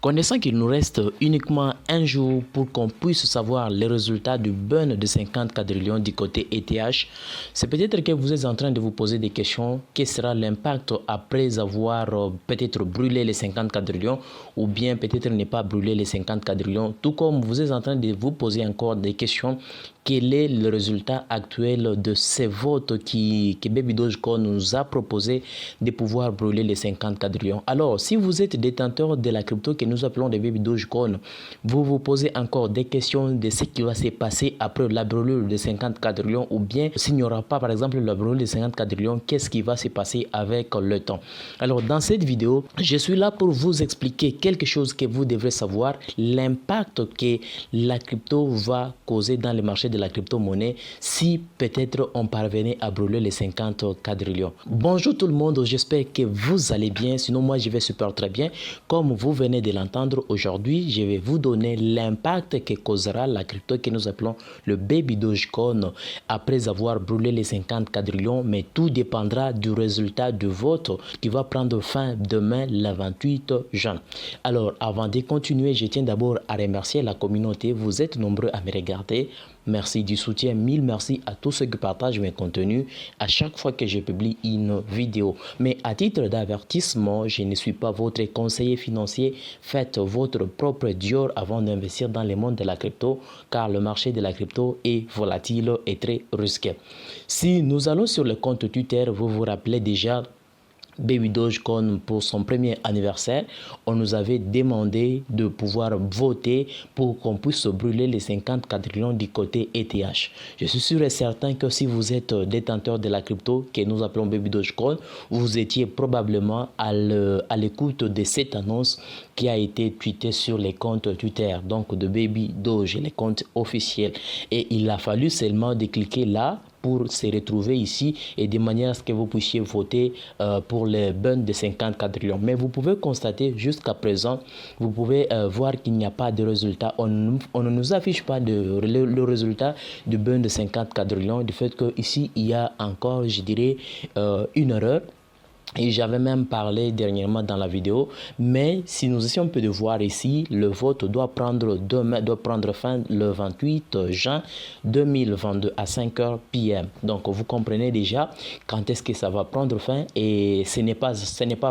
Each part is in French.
Connaissant qu'il nous reste uniquement un jour pour qu'on puisse savoir les résultats du burn de 50 quadrillions du côté ETH, c'est peut-être que vous êtes en train de vous poser des questions. Quel sera l'impact après avoir peut-être brûlé les 50 quadrillions ou bien peut-être ne pas brûler les 50 quadrillions? Tout comme vous êtes en train de vous poser encore des questions. Quel est le résultat actuel de ces votes que Baby Dogecoin nous a proposé de pouvoir brûler les 50 quadrillions? Alors, si vous êtes détenteur de la crypto que nous appelons de Baby Dogecoin, vous vous posez encore des questions de ce qui va se passer après la brûlure de 50 quadrillions ou bien s'il n'y aura pas, par exemple, la brûlure de 50 quadrillions, qu'est-ce qui va se passer avec le temps? Alors, dans cette vidéo, je suis là pour vous expliquer quelque chose que vous devrez savoir, l'impact que la crypto va causer dans le marché de la crypto-monnaie si peut-être on parvenait à brûler les 50 quadrillions. Bonjour tout le monde, j'espère que vous allez bien, sinon moi je vais super très bien. Comme vous venez de l'entendre aujourd'hui, je vais vous donner l'impact que causera la crypto que nous appelons le Baby Dogecoin après avoir brûlé les 50 quadrillions, mais tout dépendra du résultat du vote qui va prendre fin demain le 28 juin. Alors avant de continuer, je tiens d'abord à remercier la communauté, vous êtes nombreux à me regarder. Merci du soutien, mille merci à tous ceux qui partagent mes contenus à chaque fois que je publie une vidéo. Mais à titre d'avertissement, je ne suis pas votre conseiller financier. Faites votre propre dior avant d'investir dans le monde de la crypto, car le marché de la crypto est volatile et très risqué. Si nous allons sur le compte Twitter, vous vous rappelez déjà Baby Dogecoin pour son premier anniversaire, on nous avait demandé de pouvoir voter pour qu'on puisse brûler les 50 quadrillions du côté ETH. Je suis sûr et certain que si vous êtes détenteur de la crypto que nous appelons Baby Dogecoin, vous étiez probablement à l'écoute de cette annonce qui a été tweetée sur les comptes Twitter, donc de Baby Doge, les comptes officiels. Et il a fallu seulement de cliquer là pour se retrouver ici et de manière à ce que vous puissiez voter pour le burn de 50 quadrillions. Mais vous pouvez constater jusqu'à présent, vous pouvez voir qu'il n'y a pas de résultat. On ne nous affiche pas le résultat du burn de 50 quadrillions, du fait qu'ici, il y a encore, je dirais, une erreur. Et j'avais même parlé dernièrement dans la vidéo, mais si nous essayons un peu de voir ici, le vote doit prendre fin le 28 juin 2022 à 5h PM. Donc vous comprenez déjà quand est-ce que ça va prendre fin et ce n'est pas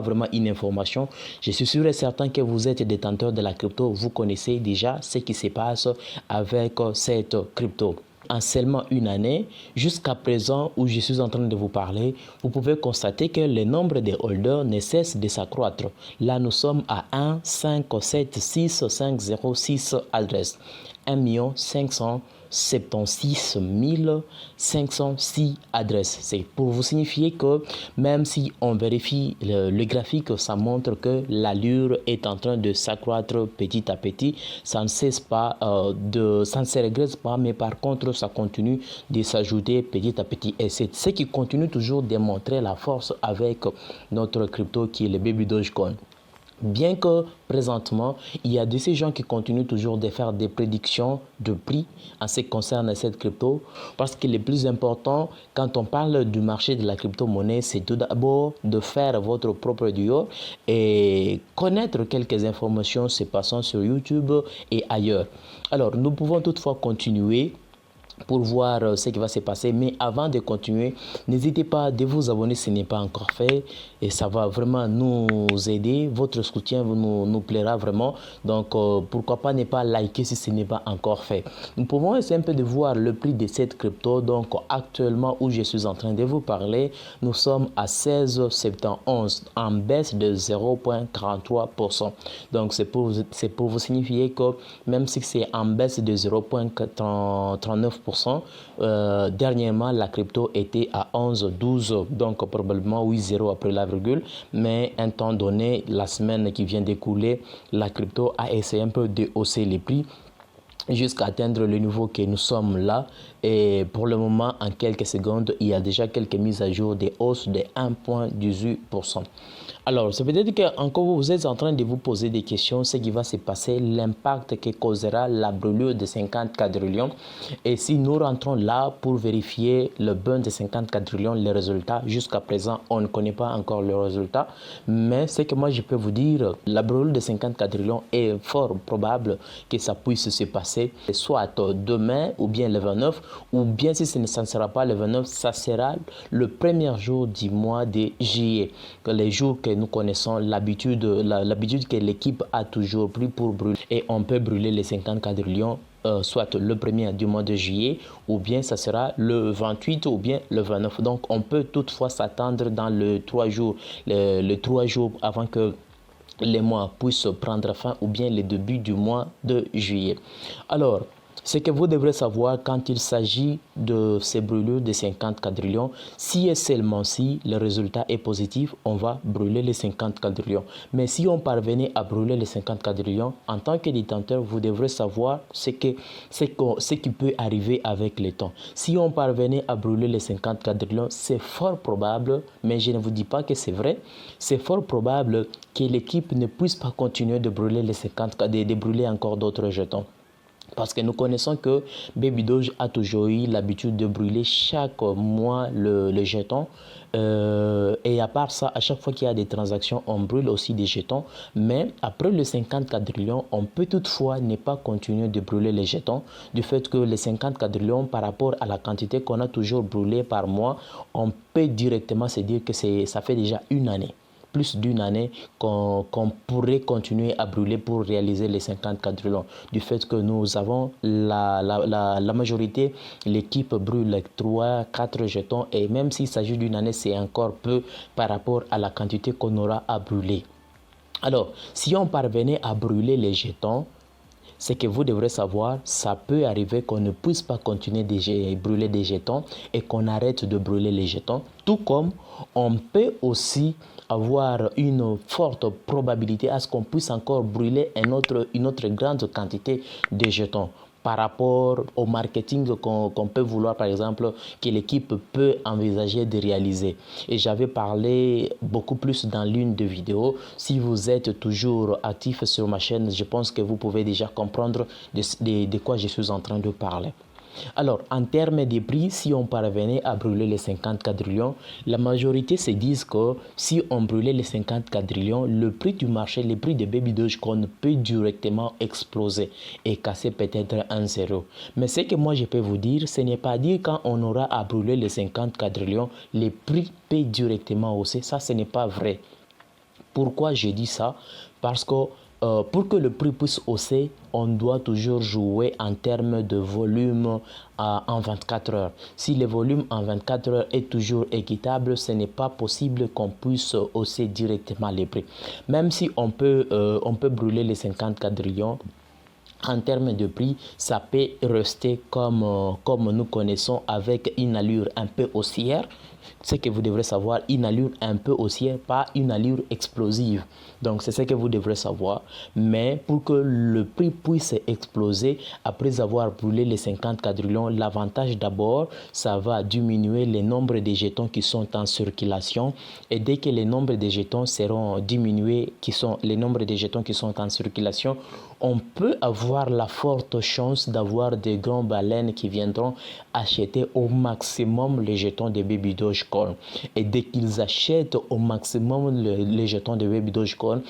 vraiment une information. Je suis sûr et certain que vous êtes détenteur de la crypto, vous connaissez déjà ce qui se passe avec cette crypto. En seulement une année, jusqu'à présent où je suis en train de vous parler, vous pouvez constater que le nombre de holders ne cesse de s'accroître. Là, nous sommes à 1 5 7 6 5 0 6 adresses. 1 576 506 adresses. C'est pour vous signifier que même si on vérifie le graphique, ça montre que l'allure est en train de s'accroître petit à petit. Ça ne cesse pas ça ne se régresse pas, mais par contre, ça continue de s'ajouter petit à petit. Et c'est ce qui continue toujours de montrer la force avec notre crypto qui est le Baby Dogecoin. Bien que présentement, il y a de ces gens qui continuent toujours de faire des prédictions de prix en ce qui concerne cette crypto, parce que le plus important, quand on parle du marché de la crypto-monnaie, c'est tout d'abord de faire votre propre duo et connaître quelques informations se passant sur YouTube et ailleurs. Alors, nous pouvons toutefois continuer pour voir ce qui va se passer. Mais avant de continuer, n'hésitez pas à vous abonner si ce n'est pas encore fait. Et ça va vraiment nous aider. Votre soutien nous plaira vraiment. Donc, pourquoi pas ne pas liker si ce n'est pas encore fait. Nous pouvons essayer un peu de voir le prix de cette crypto. Donc, actuellement, où je suis en train de vous parler, nous sommes à 16,71 en baisse de 0,43%. Donc, c'est pour vous signifier que même si c'est en baisse de 0,39%, dernièrement, la crypto était à 11,12, donc probablement 8,0 après la virgule. Mais un temps donné, la semaine qui vient d'écouler, la crypto a essayé un peu de hausser les prix jusqu'à atteindre le niveau que nous sommes là. Et pour le moment, en quelques secondes, il y a déjà quelques mises à jour des hausses de 1,18%. Alors, c'est peut-être que encore vous êtes en train de vous poser des questions, ce qui va se passer, l'impact que causera la brûlure de 50 quadrillions. Et si nous rentrons là pour vérifier le burn de 50 quadrillions, les résultats, jusqu'à présent, on ne connaît pas encore le résultat. Mais ce que moi je peux vous dire, la brûlure de 50 quadrillions est fort probable que ça puisse se passer, soit demain ou bien le 29, ou bien si ce ne sera pas le 29, ça sera le premier jour du mois de juillet, les jours que nous connaissons, l'habitude que l'équipe a toujours pris pour brûler. Et on peut brûler les 50 quadrillions soit le premier du mois de juillet, ou bien ça sera le 28 ou bien le 29. Donc on peut toutefois s'attendre dans le 3 jours, le 3 jours avant que les mois puissent prendre fin, ou bien le début du mois de juillet. Alors, ce que vous devrez savoir quand il s'agit de ces brûlures de 50 quadrillions, si et seulement si le résultat est positif, on va brûler les 50 quadrillions. Mais si on parvenait à brûler les 50 quadrillions, en tant que détenteur, vous devrez savoir ce qui peut arriver avec le temps. Si on parvenait à brûler les 50 quadrillions, c'est fort probable, mais je ne vous dis pas que c'est vrai, c'est fort probable que l'équipe ne puisse pas continuer de brûler les 50, de brûler encore d'autres jetons. Parce que nous connaissons que Baby Doge a toujours eu l'habitude de brûler chaque mois le jeton. Et à part ça, à chaque fois qu'il y a des transactions, on brûle aussi des jetons. Mais après le 50 quadrillions, on peut toutefois ne pas continuer de brûler les jetons. Du fait que les 50 quadrillions, par rapport à la quantité qu'on a toujours brûlé par mois, on peut directement se dire que ça fait déjà une année. Plus d'une année qu'on pourrait continuer à brûler pour réaliser les 50 quadrillions. Du fait que nous avons la majorité, l'équipe brûle 3, 4 jetons, et même s'il s'agit d'une année, c'est encore peu par rapport à la quantité qu'on aura à brûler. Alors, si on parvenait à brûler les jetons, ce que vous devrez savoir, ça peut arriver qu'on ne puisse pas continuer de brûler des jetons et qu'on arrête de brûler les jetons. Tout comme on peut aussi avoir une forte probabilité à ce qu'on puisse encore brûler une autre grande quantité de jetons par rapport au marketing qu'on peut vouloir, par exemple, que l'équipe peut envisager de réaliser. Et j'avais parlé beaucoup plus dans l'une des vidéos. Si vous êtes toujours actif sur ma chaîne, je pense que vous pouvez déjà comprendre de quoi je suis en train de parler. Alors, en termes de prix, si on parvenait à brûler les 50 quadrillions, la majorité se disent que si on brûlait les 50 quadrillions, le prix du marché, le prix de Baby Dogecoin peut directement exploser et casser peut-être un zéro. Mais ce que moi je peux vous dire, ce n'est pas dire quand on aura à brûler les 50 quadrillions, les prix peuvent directement hausser. Ça, ce n'est pas vrai. Pourquoi je dis ça? Parce que pour que le prix puisse hausser, on doit toujours jouer en termes de volume en 24 heures. Si le volume en 24 heures est toujours équitable, ce n'est pas possible qu'on puisse hausser directement les prix. Même si on peut brûler les 50 quadrillions, en termes de prix, ça peut rester comme nous connaissons, avec une allure un peu haussière. Ce que vous devrez savoir, une allure un peu haussière, pas une allure explosive. Donc c'est ce que vous devrez savoir. Mais pour que le prix puisse exploser, après avoir brûlé les 50 quadrillions, l'avantage d'abord, ça va diminuer le nombre de jetons qui sont en circulation. Et dès que les nombres de jetons seront diminués, les nombres de jetons qui sont en circulation, on peut avoir la forte chance d'avoir des grands baleines qui viendront acheter au maximum les jetons de Baby Dogecoin. Et dès qu'ils achètent au maximum les jetons de Baby Dogecoin,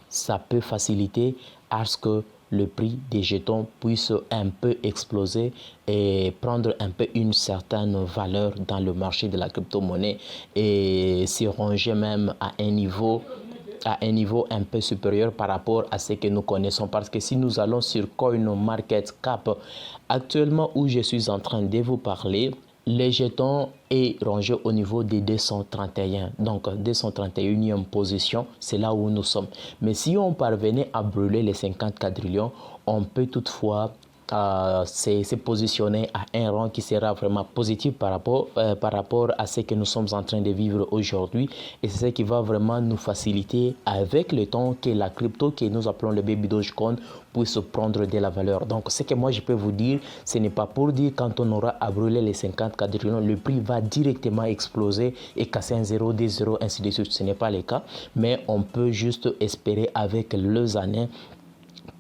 ça peut faciliter à ce que le prix des jetons puisse un peu exploser et prendre un peu une certaine valeur dans le marché de la crypto-monnaie et se ranger même à un niveau un peu supérieur par rapport à ce que nous connaissons. Parce que si nous allons sur CoinMarketCap, actuellement où je suis en train de vous parler, les jetons est rangé au niveau des 231. Donc 231e position, c'est là où nous sommes. Mais si on parvenait à brûler les 50 quadrillions, on peut toutefois s'est positionné à un rang qui sera vraiment positif par rapport à ce que nous sommes en train de vivre aujourd'hui. Et c'est ce qui va vraiment nous faciliter avec le temps que la crypto que nous appelons le baby Dogecoin puisse prendre de la valeur. Donc, ce que moi je peux vous dire, ce n'est pas pour dire quand on aura à brûler les 50 quadrillions, le prix va directement exploser et casser un zéro, des zéros, ainsi de suite. Ce n'est pas le cas, mais on peut juste espérer avec les années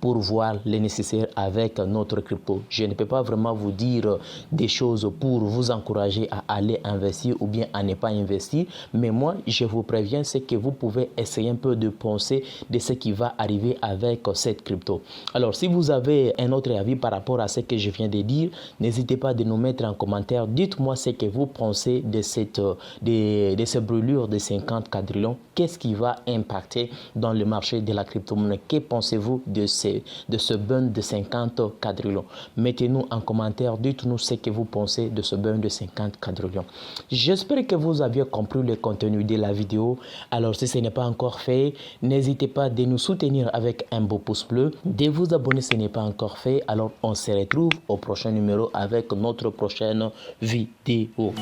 pour voir les nécessaires avec notre crypto. Je ne peux pas vraiment vous dire des choses pour vous encourager à aller investir ou bien à ne pas investir, mais moi, je vous préviens, c'est que vous pouvez essayer un peu de penser de ce qui va arriver avec cette crypto. Alors, si vous avez un autre avis par rapport à ce que je viens de dire, n'hésitez pas de nous mettre en commentaire. Dites-moi ce que vous pensez de cette brûlure de 50 quadrillions. Qu'est-ce qui va impacter dans le marché de la crypto-monnaie? Que pensez-vous de ce burn de 50 quadrillions? Mettez-nous en commentaire, dites-nous ce que vous pensez de ce burn de 50 quadrillions. J'espère que vous aviez compris le contenu de la vidéo. Alors si ce n'est pas encore fait, n'hésitez pas de nous soutenir avec un beau pouce bleu, de vous abonner si ce n'est pas encore fait. Alors on se retrouve au prochain numéro avec notre prochaine vidéo.